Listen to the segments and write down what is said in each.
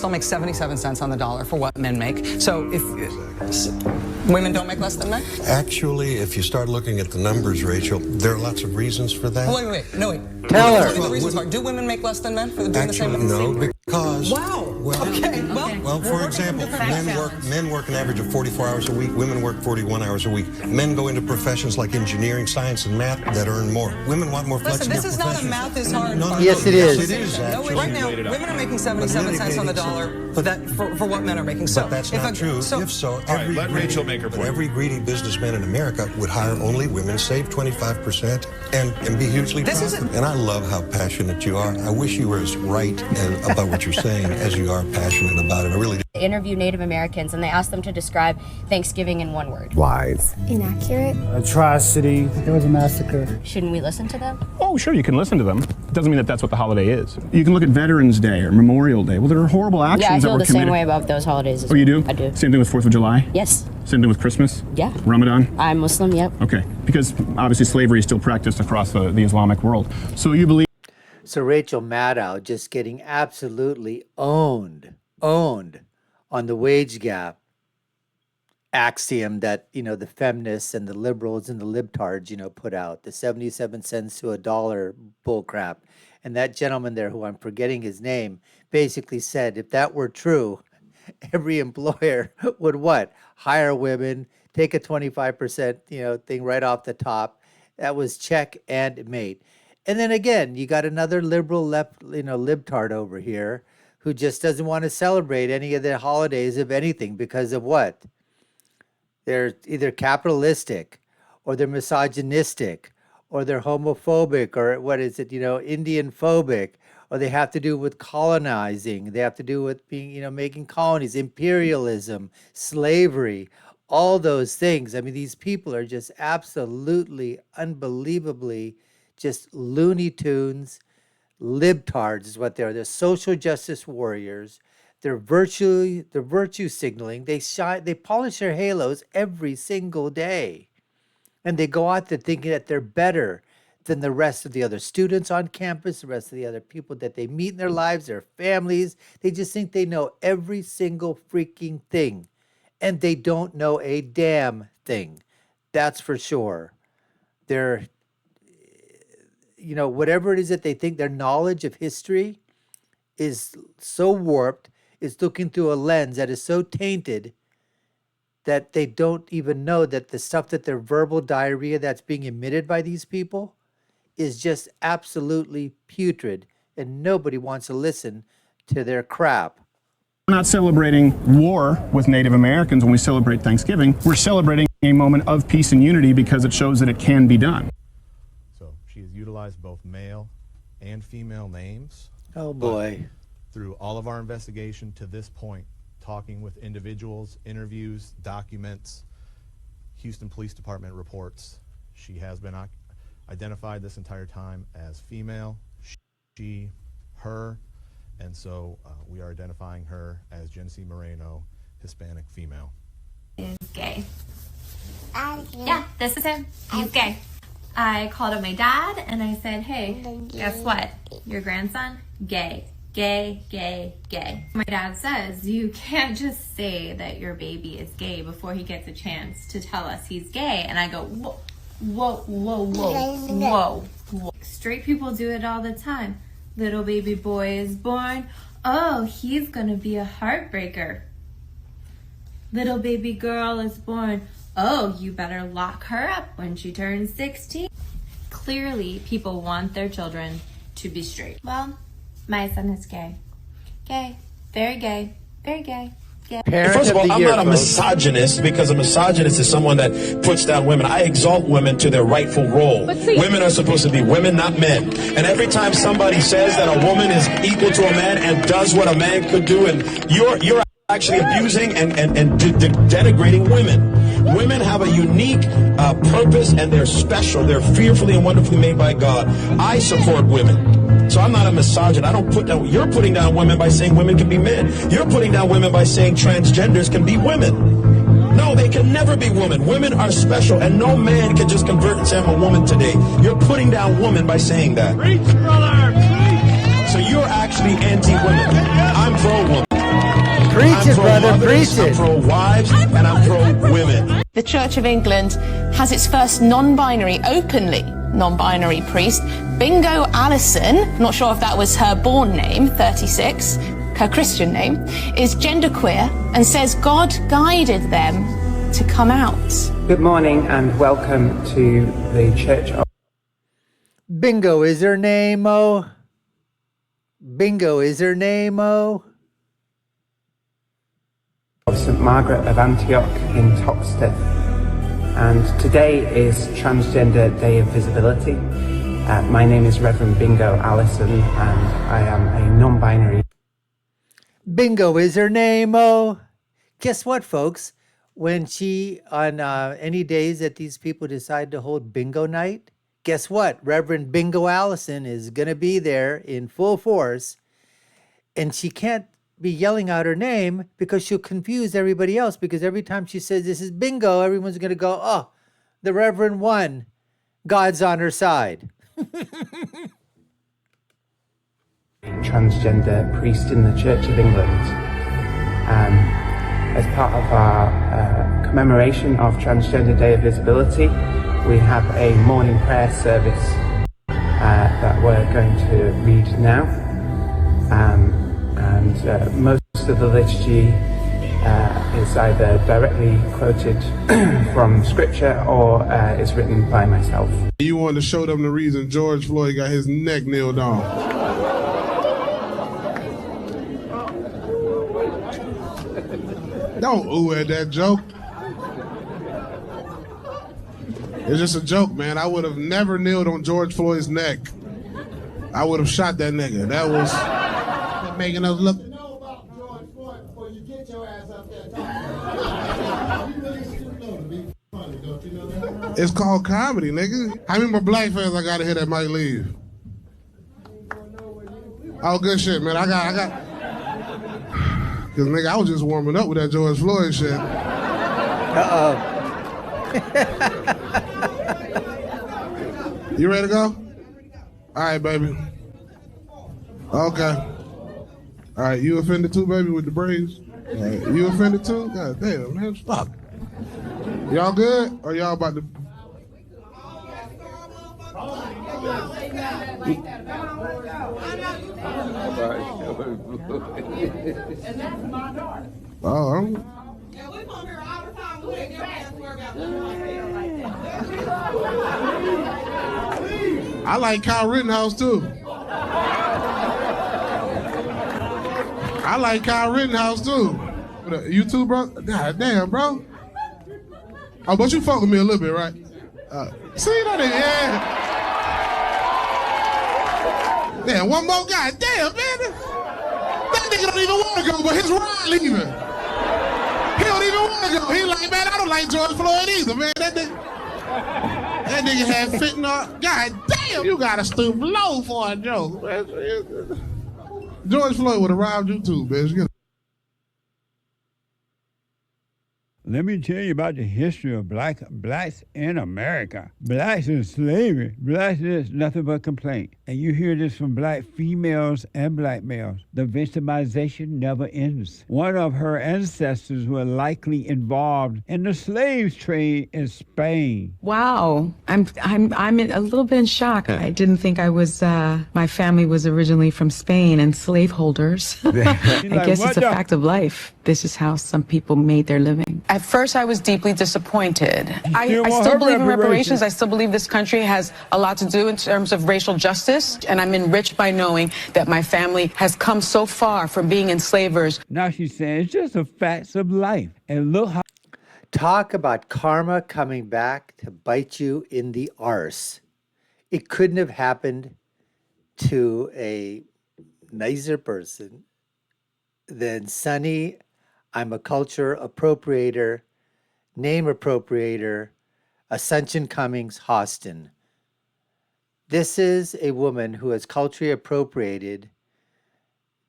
still make 77 cents on the dollar for what men make. So if women don't make less than men? Actually, if you start looking at the numbers, Rachel, there are lots of reasons for that. Wait. Tell her. The reasons are, do women make less than men for doing Actually, the same? no, because... Wow. Well, for example, men work an average of 44 hours a week. Women work 41 hours a week. Men go into professions like engineering, science, and math that earn more. Women want more flexible Listen, this is not a math is hard. Yes, it is. Yes, it is, actually. Right now, women are making 77 cents on the dollar for what men are making. So but that's not true. If so, let Rachel make her point. Every greedy businessman in America would hire only women, save 25%, and be hugely profitable. And I love how passionate you are. I wish you were as right about what you're saying as you are passionate about it. I really do. They interview Native Americans and they asked them to describe Thanksgiving in one word. Lies. Inaccurate. Atrocity. There was a massacre. Shouldn't we listen to them? Oh, sure, you can listen to them. It doesn't mean that that's what the holiday is. You can look at Veterans Day or Memorial Day. Well, there are horrible actions Yeah, I that feel were the committed. same way about those holidays as Oh, you do? I do. Same thing with 4th of July? Yes. Same thing with Christmas? Yeah. Ramadan? I'm Muslim, yep. Okay, because obviously slavery is still practiced across the Islamic world. So you believe... So Rachel Maddow just getting absolutely owned on the wage gap axiom that, the feminists and the liberals and the libtards, put out, the 77 cents to a dollar bullcrap. And that gentleman there, who I'm forgetting his name, basically said if that were true, every employer would what? Hire women, take a 25%, thing right off the top. That was check and mate. And then again, you got another liberal libtard over here who just doesn't want to celebrate any of the holidays of anything because of what? They're either capitalistic or they're misogynistic or they're homophobic or what is it, Indian phobic, or they have to do with colonizing. They have to do with being, making colonies, imperialism, slavery, all those things. I mean, these people are just absolutely, unbelievably just Looney Tunes, libtards is what they are. They're social justice warriors. They're virtue signaling. They polish their halos every single day. And they go out there thinking that they're better than the rest of the other students on campus, the rest of the other people that they meet in their lives, their families. They just think they know every single freaking thing. And they don't know a damn thing. That's for sure. They're, whatever it is that they think, their knowledge of history is so warped, is looking through a lens that is so tainted that they don't even know that the stuff that their verbal diarrhea that's being emitted by these people is just absolutely putrid, and nobody wants to listen to their crap. We're not celebrating war with Native Americans when we celebrate Thanksgiving. We're celebrating a moment of peace and unity because it shows that it can be done. So she has utilized both male and female names. Oh boy. Through all of our investigation to this point, talking with individuals, interviews, documents, Houston Police Department reports, she has been identified this entire time as female, she, her, and so we are identifying her as Genesee Moreno, Hispanic female. Is gay. Yeah, this is him. He's gay. I called up my dad and I said, hey, guess what? Your grandson, gay. Gay, gay, gay. My dad says you can't just say that your baby is gay before he gets a chance to tell us he's gay. And I go, whoa, whoa, whoa, whoa, whoa, whoa. Straight people do it all the time. Little baby boy is born. Oh, he's gonna be a heartbreaker. Little baby girl is born. Oh, you better lock her up when she turns 16. Clearly, people want their children to be straight. Well, my son is gay. Gay. Very gay. Very gay. Gay. First of all, I'm not a misogynist, because a misogynist is someone that puts down women. I exalt women to their rightful role. Women are supposed to be women, not men. And every time somebody says that a woman is equal to a man and does what a man could do, and you're actually abusing and denigrating women. Women have a unique purpose, and they're special. They're fearfully and wonderfully made by God. I support women. So I'm not a misogynist. I don't put down. You're putting down women by saying women can be men. You're putting down women by saying transgenders can be women. No, they can never be women. Women are special, and no man can just convert and say I'm a woman today. You're putting down women by saying that. Preach, brother, preach. So you're actually anti-women. I'm pro-woman. mothers, I'm pro-wives, and I'm pro-women. The Church of England has its first non-binary, openly non-binary priest, Bingo Allison, not sure if that was her born name, 36, her Christian name, is genderqueer and says God guided them to come out. Good morning and welcome to the Church of... Bingo is her name, oh. Bingo is her name, oh. of St. Margaret of Antioch in Toxteth. And today is Transgender Day of Visibility. My name is Reverend Bingo Allison and I am a non-binary. Bingo is her name, oh. Guess what, folks? When she, on any days that these people decide to hold bingo night, guess what? Reverend Bingo Allison is going to be there in full force. And she can't be yelling out her name because she'll confuse everybody else. Because every time she says this is bingo, everyone's going to go, oh, the Reverend won. God's on her side. Transgender priest in the Church of England. As part of our commemoration of Transgender Day of Visibility, we have a morning prayer service that we're going to read now. Most of the liturgy is either directly quoted from scripture or is written by myself. You wanted to show them the reason George Floyd got his neck nailed on. Don't ooh at that joke. It's just a joke, man. I would have never kneeled on George Floyd's neck. I would have shot that nigga. That was making us look. It's called comedy, nigga. How many more black fans I gotta hear that might leave? Oh, good shit, man. I got. Cause nigga, I was just warming up with that George Floyd shit. You ready to go? All right, baby. Okay. All right, you offended too, baby, with the braids? Right. You offended too? God damn, man, fuck. Y'all good? Or y'all about to... Oh, I'm... I like Kyle Rittenhouse too. I like Kyle Rittenhouse too. You too, bro? God damn, bro. Oh, but you fuck with me a little bit, right? See that? Yeah. Damn, one more guy. Damn, man. That nigga don't even want to go, but his ride leaving. He don't even want to go. He like, man, I don't like George Floyd either, man. That nigga had fentanyl. God damn, you gotta stoop low for a joke. George Floyd would have robbed you too, bitch. Let me tell you about the history of blacks in America. Blacks in slavery. Blacks is nothing but complaint. And you hear this from black females and black males. The victimization never ends. One of her ancestors were likely involved in the slave trade in Spain. Wow, I'm a little bit in shock. I didn't think I was. My family was originally from Spain and slaveholders. I guess it's a fact of life. This is how some people made their living. At first, I was deeply disappointed. I still believe in reparations. I still believe this country has a lot to do in terms of racial justice. And I'm enriched by knowing that my family has come so far from being enslavers. Now she's saying it's just the facts of life. And look how... Talk about karma coming back to bite you in the arse. It couldn't have happened to a nicer person than Sonny. I'm a culture appropriator, name appropriator, Ascension Cummings Hostin. This is a woman who has culturally appropriated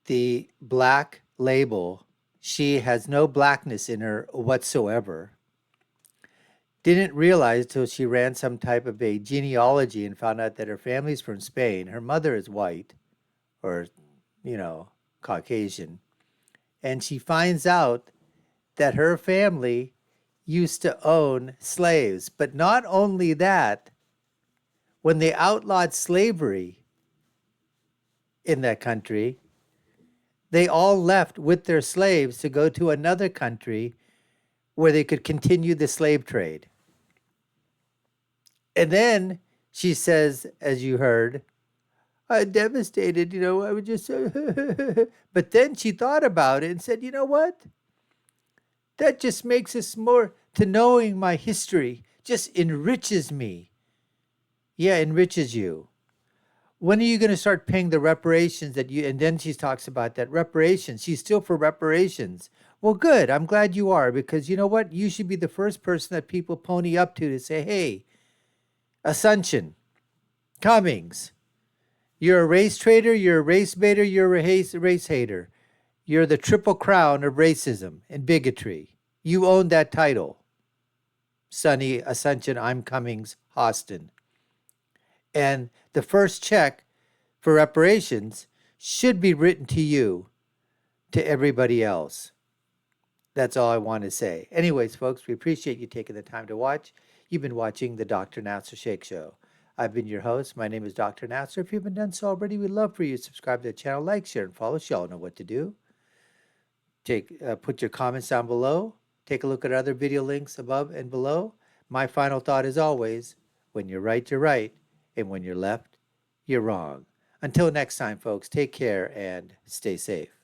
the black label. She has no blackness in her whatsoever. Didn't realize till she ran some type of a genealogy and found out that her family's from Spain. Her mother is white or, Caucasian. And she finds out that her family used to own slaves. But not only that, when they outlawed slavery in that country, they all left with their slaves to go to another country where they could continue the slave trade. And then she says, as you heard, I'm devastated, I would just, but then she thought about it and said, you know what? That just makes us more, to knowing my history just enriches me. Yeah, enriches you. When are you going to start paying the reparations that you, and then she talks about that reparations. She's still for reparations. Well, good. I'm glad you are, because you know what? You should be the first person that people pony up to say, hey, Assumption, Cummings, you're a race traitor, you're a race baiter, you're a race hater. You're the triple crown of racism and bigotry. You own that title. Sonny, Assumption, I'm Cummings, Austin. And the first check for reparations should be written to you, to everybody else. That's all I want to say. Anyways, folks, we appreciate you taking the time to watch. You've been watching the Dr. Nasser Shake Show. I've been your host. My name is Dr. Nasser. If you haven't done so already, we'd love for you to subscribe to the channel, like, share, and follow. Y'all know what to do. Put your comments down below. Take a look at other video links above and below. My final thought is always, when you're right, you're right. And when you're left, you're wrong. Until next time, folks, take care and stay safe.